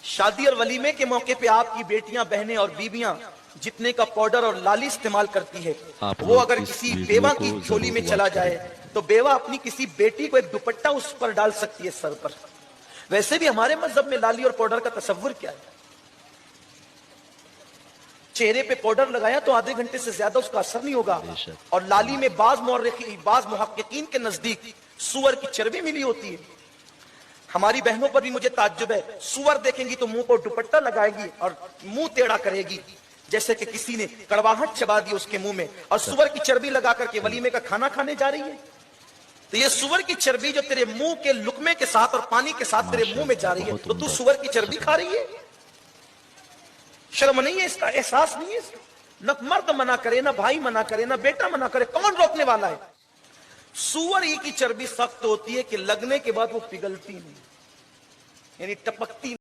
शादी और वलीमे के मौके पे आपकी बेटियां, बहनें और बीबियां जितने का पाउडर और लाली इस्तेमाल करती है, वो अगर किसी बेवा की झोली में चला जाए तो बेवा अपनी किसी बेटी को एक दुपट्टा उस पर डाल सकती है सर पर। वैसे भी हमारे मजहब में लाली और पाउडर का तसव्वुर क्या है? चेहरे पे पाउडर लगाया तो आधे घंटे से ज्यादा उसका असर नहीं होगा। और लाली में बाज मुहक्किकीन के नजदीक सुअर की चर्बी मिली होती है। हमारी बहनों पर भी मुझे ताज्जुब है, सुअर देखेंगी तो मुंह पर दुपट्टा लगाएगी और मुंह टेढ़ा करेगी, जैसे कि किसी ने कड़वाहट चबा दी उसके मुंह में, और सुअर की चर्बी लगा करके वलीमे का खाना खाने जा रही है। तो ये सुअर की चर्बी जो तेरे मुंह के लुकमे के साथ और पानी के साथ तेरे मुंह में जा रही है, तो तू सुअर की चर्बी खा रही है? शर्म नहीं है, इसका एहसास नहीं है? न मर्द मना करे, ना भाई मना करे, ना बेटा मना करे, कौन रोकने वाला है? सुअर की चर्बी सख्त होती है कि लगने के बाद वो पिघलती नहीं, यानी टपकती